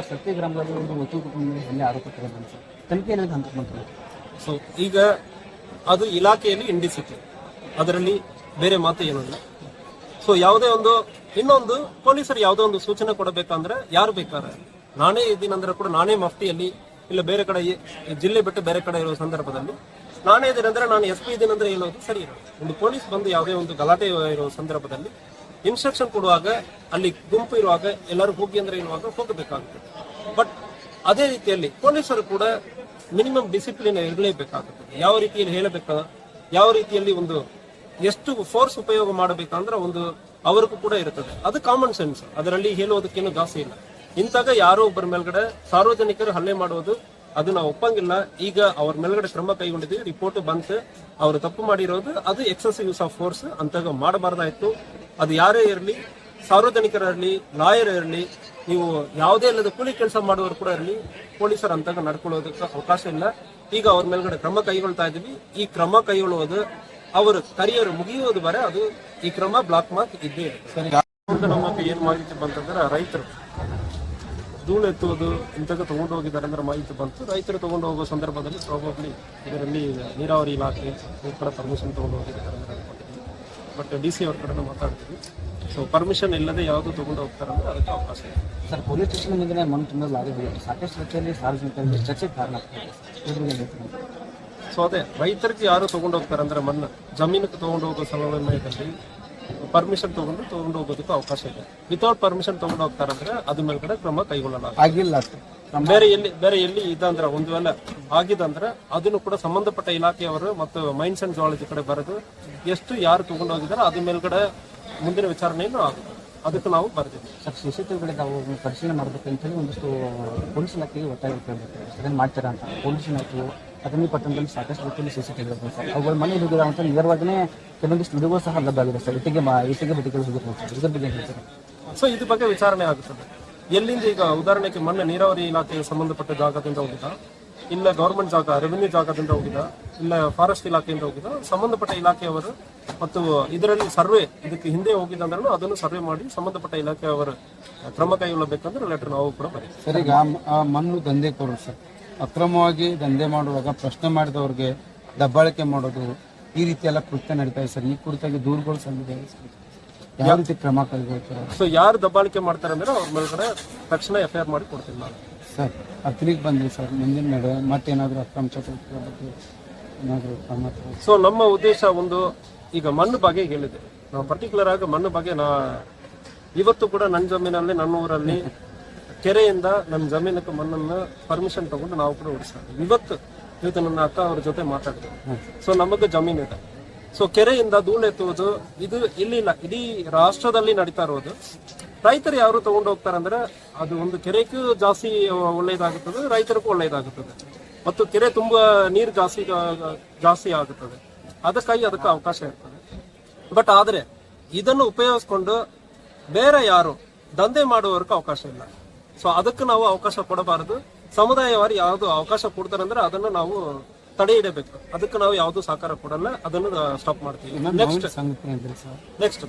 ಸತ್ಯ ಗ್ರಾಮದಲ್ಲಿ ಒಂದು ವಕೀಲ ಕುಟುಂಬದಲ್ಲಿ ಆರೋಪ ತಗೊಂಡು ಸರ್ ತನಿಖೆಯಲ್ಲಿ ಹಂತ ಬಂತು. ಸೊ ಈಗ ಅದು ಇಲಾಖೆಯಲ್ಲಿ ಇಂಡಿಸಿಪ್ಲಿನ್, ಅದರಲ್ಲಿ ಬೇರೆ ಮಾತು ಏನಿಲ್ಲ. ಸೊ ಯಾವುದೇ ಒಂದು ಇನ್ನೊಂದು ಪೊಲೀಸರು ಯಾವುದೇ ಒಂದು ಸೂಚನೆ ಕೊಡಬೇಕಂದ್ರೆ ಯಾರು ಬೇಕಾದ್ರೆ ನಾನೇ ಇದ್ದೀನಂದ್ರೆ ಕೂಡ ನಾನೇ ಮಫ್ತಿಯಲ್ಲಿ ಇಲ್ಲ ಬೇರೆ ಕಡೆ ಜಿಲ್ಲೆ ಬಿಟ್ಟು ಬೇರೆ ಕಡೆ ಇರೋ ಸಂದರ್ಭದಲ್ಲಿ ನಾನೇ ಇದ್ದೀನಂದ್ರೆ ನಾನು SP ಇದ್ದೀನಂದ್ರೆ ಹೇಳೋದು ಸರಿ ಇರೋದು. ಒಂದು ಪೊಲೀಸ್ ಬಂದು ಯಾವುದೇ ಒಂದು ಗಲಾಟೆ ಇರೋ ಸಂದರ್ಭದಲ್ಲಿ ಇನ್ಸ್ಟ್ರಕ್ಷನ್ ಕೊಡುವಾಗ ಅಲ್ಲಿ ಗುಂಪು ಇರುವಾಗ ಎಲ್ಲರೂ ಹೋಗಿ ಅಂದ್ರೆ ಇರುವಾಗ ಹೋಗಬೇಕಾಗುತ್ತೆ. ಬಟ್ ಅದೇ ರೀತಿಯಲ್ಲಿ ಪೊಲೀಸರು ಕೂಡ ಮಿನಿಮಮ್ ಡಿಸಿಪ್ಲಿನ್ ಇರಲೇಬೇಕಾಗುತ್ತದೆ. ಯಾವ ರೀತಿಯಲ್ಲಿ ಹೇಳಬೇಕಾ, ಯಾವ ರೀತಿಯಲ್ಲಿ ಒಂದು ಎಷ್ಟು ಫೋರ್ಸ್ ಉಪಯೋಗ ಮಾಡಬೇಕಂದ್ರೆ ಒಂದು ಅವ್ರಿಗೂ ಕೂಡ ಇರುತ್ತದೆ. ಅದು ಕಾಮನ್ ಸೆನ್ಸ್, ಅದರಲ್ಲಿ ಹೇಳುವುದಕ್ಕೇನು ಜಾಸ್ತಿ ಇಲ್ಲ. ಇಂತಾಗ ಯಾರೋ ಒಬ್ಬರ ಮೇಲ್ಗಡೆ ಸಾರ್ವಜನಿಕರು ಹಲ್ಲೆ ಮಾಡುವುದು ಅದು ನಾವು ಒಪ್ಪಂಗಿಲ್ಲ. ಈಗ ಅವ್ರ ಮೇಲ್ಗಡೆ ಕ್ರಮ ಕೈಗೊಂಡಿದ್ದೀವಿ, ರಿಪೋರ್ಟ್ ಬಂತು, ಅವರು ತಪ್ಪು ಮಾಡಿರೋದು ಅದು ಎಕ್ಸೆಸಿವ್ ಯೂಸ್ ಆಫ್ ಫೋರ್ಸ್ ಅಂತಾಗ ಮಾಡಬಾರ್ದಾಯ್ತು. ಅದು ಯಾರೇ ಇರಲಿ, ಸಾರ್ವಜನಿಕರಿರಲಿ, ಲಾಯರ್ ಇರಲಿ, ನೀವು ಯಾವುದೇ ಇಲ್ಲದ ಕೂಲಿ ಕೆಲಸ ಮಾಡುವವರು ಕೂಡ ಇರಲಿ, ಪೊಲೀಸರು ಅಂತಾಗ ನಡ್ಕೊಳ್ಳೋದಕ್ಕೆ ಅವಕಾಶ ಇಲ್ಲ. ಈಗ ಅವ್ರ ಮೇಲ್ಗಡೆ ಕ್ರಮ ಕೈಗೊಳ್ತಾ ಇದೀವಿ. ಈ ಕ್ರಮ ಕೈಗೊಳ್ಳುವುದು ಅವರ ಕರಿಯರ್ ಮುಗಿಯೋದುವರೆ ಅದು ಈ ಕ್ರಮ ಬ್ಲಾಕ್ ಮಾರ್ಕ್ ಇದ್ದೇ ಇದೆ. ನಮಗೆ ಏನ್ ಮಾಹಿತಿ ಬಂತಂದ್ರೆ ರೈತರು ಧೂಳು ಎತ್ತುವುದು ಇಂಥದ್ದು ತಗೊಂಡು ಹೋಗಿದ್ದಾರೆ ಅಂದ್ರೆ ಮಾಹಿತಿ ಬಂತು. ರೈತರು ತಗೊಂಡು ಹೋಗೋ ಸಂದರ್ಭದಲ್ಲಿ ಪ್ರಾಬಬ್ಲಿ ಇದರಲ್ಲಿ ನೀರಾವರಿ ಇಲಾಖೆ ಕೂಡ ಪರ್ಮಿಷನ್ ತಗೊಂಡು ಹೋಗಿದ್ದಾರೆ ಅಂತ ಅನ್ಕೊಂಡಿದ್ದೀವಿ. ಬಟ್ DC ಅವ್ರ ಕಡೆ ಮಾತಾಡ್ತೀವಿ. ಸೊ ಪರ್ಮಿಷನ್ ಇಲ್ಲದೆ ಯಾವುದು ತಗೊಂಡು ಹೋಗ್ತಾರಂದ್ರೆ ಅದಕ್ಕೆ ಅವಕಾಶ ಇದೆ. ಸರ್, ಪೊಲೀಸ್ ಸ್ಟೇಷನ್ ಮಣ್ಣು ತುಂಬಲು ಆಗಿದೆ, ಸಾಕಷ್ಟು ರೀತಿಯಲ್ಲಿ ಸಾರ್ವಜನಿಕರಿಗೆ ಚರ್ಚೆಗೆ ಕಾರಣ ಆಗ್ತದೆ. ಸೊ ಅದೇ ರೈತರಿಗೆ ಯಾರು ತಗೊಂಡು ಹೋಗ್ತಾರಂದ್ರೆ ಮಣ್ಣು ಜಮೀನಿಗೆ ತಗೊಂಡು ಹೋಗೋ ಸಮಯದಲ್ಲಿ ಪರ್ಮಿಷನ್ ತಗೊಂಡು ಹೋಗೋದಕ್ಕೆ ಅವಕಾಶ ಇದೆ. ವಿತೌಟ್ ಪರ್ಮಿಷನ್ ತಗೊಂಡು ಹೋಗ್ತಾರಂದ್ರೆ ಅದ್ರ ಮೇಲ್ಗಡೆ ಕ್ರಮ ಕೈಗೊಳ್ಳಲಾಗಿಲ್ಲ. ಬೇರೆ ಎಲ್ಲಿ ಇದಂದ್ರೆ ಒಂದು ವೇಳೆ ಆಗಿದಂದ್ರೆ ಅದನ್ನು ಕೂಡ ಸಂಬಂಧಪಟ್ಟ ಇಲಾಖೆಯವರು ಮತ್ತು ಮೈನ್ಸ್ ಅಂಡ್ ಜಿಯಾಲಜಿ ಕಡೆ ಬರೆದು ಎಷ್ಟು ಯಾರು ತಗೊಂಡು ಹೋಗಿದ್ದಾರೆ ಅದ್ರ ಮೇಲ್ಗಡೆ ಮುಂದಿನ ವಿಚಾರಣೆಯನ್ನು ಆಗುತ್ತೆ. ಅದಕ್ಕೆ ನಾವು ಬರ್ತೀವಿ. ಸರ್, CCTV ನಾವು ಪರಿಶೀಲನೆ ಮಾಡಬೇಕಂತ ಹೇಳಿ ಒಂದಿಷ್ಟು ಪೊಲೀಸ್ ಇಲಾಖೆಗೆ ಒತ್ತಾಯ ಕೇಳಬೇಕು. ಅದನ್ನು ಮಾಡ್ತೀರಾ ಅಂತ ಪೊಲೀಸ್ ಇಲಾಖೆಯು ಅದನ್ನೇ ಪಟ್ಟಣದಲ್ಲಿ ಸಾಕಷ್ಟು ರೀತಿಯಲ್ಲಿ CCTV ಇರುತ್ತೆ ಸರ್. ಅವುಗಳ ಮನೆ ಹೋಗಿರೋ ಅಂತ ನೇರವಾಗಿಯೇ ಕೆಲವೊಂದಿಷ್ಟು ವಿಡಿಯೋಗಳು ಸಹ ಲಭ್ಯವಾಗಿದೆ ಸರ್. ಇಟ್ಟಿಗೆ ಬಿಟ್ಟಿಗಳು ಹೋಗಿರ್ಬೋದು ಸರ್, ಇದ್ರ ಬಗ್ಗೆ ಹೇಳ್ತಾರೆ. ಸೊ ಇದ್ರ ಬಗ್ಗೆ ವಿಚಾರಣೆ ಆಗುತ್ತದೆ. ಎಲ್ಲಿಂದ ಈಗ ಉದಾಹರಣೆಗೆ ಮೊನ್ನೆ ನೀರಾವರಿ ಇಲಾಖೆಗೆ ಸಂಬಂಧಪಟ್ಟ ಜಾಗದಿಂದ ಹೋಗಿದ, ಇಲ್ಲ ಗೌರ್ಮೆಂಟ್ ಜಾಗ ರೆವಿನ್ಯೂ ಜಾಗದಿಂದ ಹೋಗಿದ, ಇಲ್ಲ ಫಾರೆಸ್ಟ್ ಇಲಾಖೆಯಿಂದ ಹೋಗಿದ, ಸಂಬಂಧಪಟ್ಟ ಇಲಾಖೆಯವರು ಮತ್ತು ಇದರಲ್ಲಿ ಸರ್ವೆ ಇದಕ್ಕೆ ಹಿಂದೆ ಹೋಗಿದಂದ್ರೂ ಅದನ್ನು ಸರ್ವೆ ಮಾಡಿ ಸಂಬಂಧಪಟ್ಟ ಇಲಾಖೆಯವರು ಕ್ರಮ ಕೈಗೊಳ್ಳಬೇಕಂದ್ರೆ ಲೆಟರ್ ನಾವು ಕೂಡ ಬರೀತೀವಿ. ಸರ್, ಈಗ ಮಣ್ಣು ದಂಧೆಕೋರರು ಸರ್ ಅಕ್ರಮವಾಗಿ ದಂಧೆ ಮಾಡುವಾಗ ಪ್ರಶ್ನೆ ಮಾಡಿದವ್ರಿಗೆ ದಬ್ಬಾಳಿಕೆ ಮಾಡೋದು ಈ ರೀತಿ ಎಲ್ಲ ಕೃತ್ಯ ನಡೀತಾ ಇದೆ ಸರ್. ಈ ಕುರಿತಾಗಿ ದೂರುಗಳು ಸಂದಿದೆ, ಯಾವ ರೀತಿ ಕ್ರಮ ಕೈಗೊಳ್ತಾರೆ? ಸೊ ಯಾರು ದಬ್ಬಾಳಿಕೆ ಮಾಡ್ತಾರೆ ಅಂದ್ರೆ ಅವ್ರ ಮೇಲ್ಗಡೆ ತಕ್ಷಣ FIR ಮಾಡಿ ಕೊಡ್ತೀನಿ ನಾನು ಸರ್. ಅರ್ತಿಗೆ ಬಂದ್ರಿ ಸರ್, ಮುಂದಿನ ನಡೆ ಮತ್ತೇನಾದರೂ ಅಕ್ರಮ ಚಟುವಟಿಕೆ ಬಗ್ಗೆ ಏನಾದರೂ ಕ್ರಮ? ಸೊ ನಮ್ಮ ಉದ್ದೇಶ ಒಂದು ಈಗ ಮಣ್ಣು ಬಗ್ಗೆ ಹೇಳಿದೆ ನಾವು ಪರ್ಟಿಕ್ಯುಲರ್ ಆಗಿ ಮಣ್ಣು ಬಗ್ಗೆ ಇವತ್ತು ಕೂಡ ನನ್ನ ಜಮೀನಲ್ಲಿ ನನ್ನ ಊರಲ್ಲಿ ಕೆರೆಯಿಂದ ನನ್ನ ಜಮೀನಕ್ಕೆ ಮಣ್ಣನ್ನು ಪರ್ಮಿಷನ್ ತಗೊಂಡು ನಾವು ಕೂಡ ಉಳಿಸ್ತೀವಿ. ಇವತ್ತು ನನ್ನ ಅಕ್ಕ ಅವ್ರ ಜೊತೆ ಮಾತಾಡ್ತೀವಿ. ಸೊ ನಮಗೆ ಜಮೀನಿದೆ. ಸೊ ಕೆರೆಯಿಂದ ಧೂಳು ಎತ್ತುವುದು ಇದು ಇಲ್ಲಿಲ್ಲ, ಇಡೀ ರಾಷ್ಟ್ರದಲ್ಲಿ ನಡೀತಾ ಇರೋದು. ರೈತರು ಯಾರು ತಗೊಂಡು ಹೋಗ್ತಾರಂದ್ರೆ ಅದು ಒಂದು ಕೆರೆಗೂ ಜಾಸ್ತಿ ಒಳ್ಳೇದಾಗುತ್ತದೆ, ರೈತರಿಗೂ ಒಳ್ಳೇದಾಗುತ್ತದೆ, ಮತ್ತು ಕೆರೆ ತುಂಬಾ ನೀರು ಜಾಸ್ತಿ ಆಗುತ್ತದೆ. ಅದಕ್ಕಾಗಿ ಅದಕ್ಕೆ ಅವಕಾಶ ಇರ್ತದೆ. ಬಟ್ ಆದ್ರೆ ಇದನ್ನು ಉಪಯೋಗಿಸ್ಕೊಂಡು ಬೇರೆ ಯಾರು ದಂಧೆ ಮಾಡುವವರೆಗೂ ಅವಕಾಶ ಇಲ್ಲ. ಸೊ ಅದಕ್ಕೆ ನಾವು ಅವಕಾಶ ಕೊಡಬಾರದು. ಸಮುದಾಯವಾರು ಯಾವುದು ಅವಕಾಶ ಕೊಡ್ತಾರಂದ್ರೆ ಅದನ್ನು ನಾವು ತಡೆ ಹಿಡಬೇಕು. ಅದಕ್ಕೆ ನಾವು ಯಾವುದು ಸಹಕಾರ ಕೊಡಲ್ಲ, ಅದನ್ನು ಸ್ಟಾಪ್ ಮಾಡ್ತೀವಿ. ನೆಕ್ಸ್ಟ್